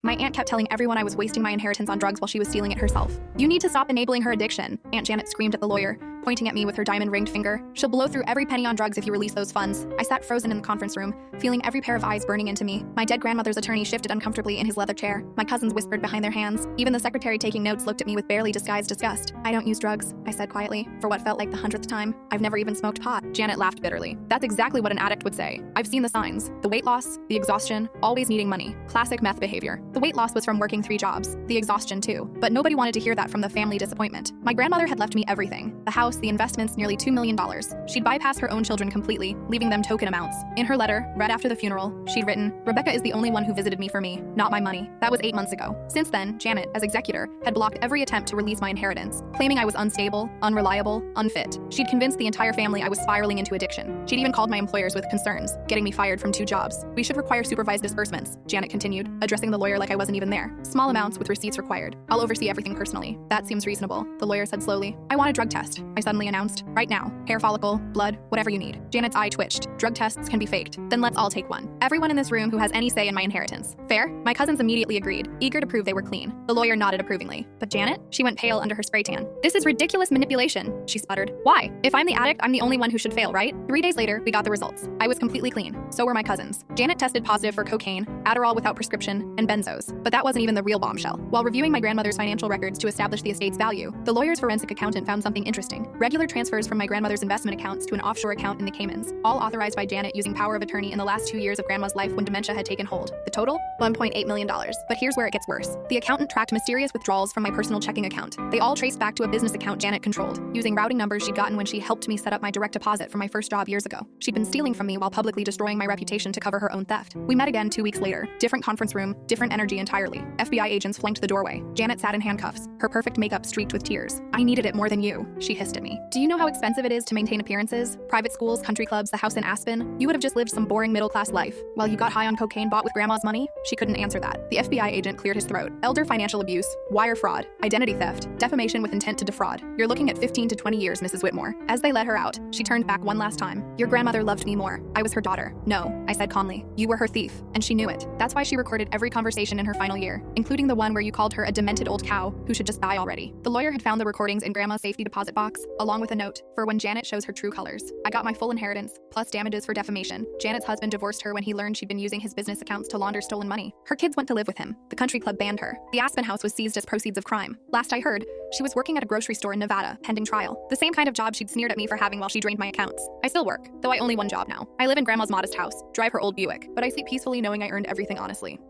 My aunt kept telling everyone I was wasting my inheritance on drugs while she was stealing it herself. You need to stop enabling her addiction, Aunt Janet screamed at the lawyer, pointing at me with her diamond-ringed finger. She'll blow through every penny on drugs if you release those funds. I sat frozen in the conference room, feeling every pair of eyes burning into me. My dead grandmother's attorney shifted uncomfortably in his leather chair. My cousins whispered behind their hands. Even the secretary taking notes looked at me with barely disguised disgust. I don't use drugs, I said quietly, for what felt like the 100th time. I've never even smoked pot. Janet laughed bitterly. That's exactly what an addict would say. I've seen the signs. The weight loss, the exhaustion, always needing money. Classic meth behavior. The weight loss was from working 3 jobs. The exhaustion too. But nobody wanted to hear that from the family disappointment. My grandmother had left me everything. The house, the investments, nearly $2 million. She'd bypassed her own children completely, leaving them token amounts. In her letter, read after the funeral, she'd written, "Rebecca is the only one who visited me for me, not my money." That was 8 months ago. Since then, Janet, as executor, had blocked every attempt to release my inheritance, claiming I was unstable, unreliable, unfit. She'd convinced the entire family I was spiraling into addiction. She'd even called my employers with concerns, getting me fired from 2 jobs. "We should require supervised disbursements," Janet continued, addressing the lawyer like I wasn't even there. "Small amounts with receipts required. I'll oversee everything personally." "That seems reasonable," the lawyer said slowly. "I want a drug test," I suddenly announced. "Right now. Hair follicle, blood, whatever you need." Janet's eye twitched. "Drug tests can be faked. Then let's all take one. Everyone in this room who has any say in my inheritance. Fair?" My cousins immediately agreed, eager to prove they were clean. The lawyer nodded approvingly. "But Janet?" She went pale under her spray tan. "This is ridiculous manipulation," she sputtered. "Why? If I'm the addict, I'm the only one who should fail, right?" 3 days later, we got the results. I was completely clean. So were my cousins. Janet tested positive for cocaine, Adderall without prescription, and benzos. But that wasn't even the real bombshell. While reviewing my grandmother's financial records to establish the estate's value, the lawyer's forensic accountant found something interesting. Regular transfers from my grandmother's investment accounts to an offshore account in the Caymans, all authorized by Janet using power of attorney in the last 2 years of Grandma's life when dementia had taken hold. The total? $1.8 million. But here's where it gets worse. The accountant tracked mysterious withdrawals from my personal checking account. They all traced back to a business account Janet controlled, using routing numbers she'd gotten when she helped me set up my direct deposit for my first job years ago. She'd been stealing from me while publicly destroying my reputation to cover her own theft. We met again 2 weeks later. Different conference room, different energy entirely. FBI agents flanked the doorway. Janet sat in handcuffs, her perfect makeup streaked with tears. "I needed it more than you," she hissed at me. "Do you know how expensive it is to maintain appearances? Private schools, country clubs, the house in Aspen? You would have just lived some boring middle-class life. While you got high on cocaine bought with Grandma's money?" She couldn't answer that. The FBI agent cleared his throat. "Elder financial abuse, wire fraud, identity theft, defamation with intent to defraud. You're looking at 15 to 20 years, Mrs. Whitmore." As they let her out, she turned back one last time. "Your grandmother loved me more. I was her daughter." "No," I said calmly. "You were her thief, and she knew it. That's why she recorded every conversation in her final year, including the one where you called her a demented old cow who should just die already." The lawyer had found the recordings in Grandma's safety deposit box, along with a note, "For when Janet shows her true colors." I got my full inheritance, plus damages for defamation. Janet's husband divorced her when he learned she'd been using his business accounts to launder stolen money. Her kids went to live with him. The country club banned her. The Aspen house was seized as proceeds of crime. Last I heard, she was working at a grocery store in Nevada, pending trial. The same kind of job she'd sneered at me for having while she drained my accounts. I still work, though I only one job now. I live in Grandma's modest house, drive her old Buick, but I sleep peacefully knowing I earned everything honestly.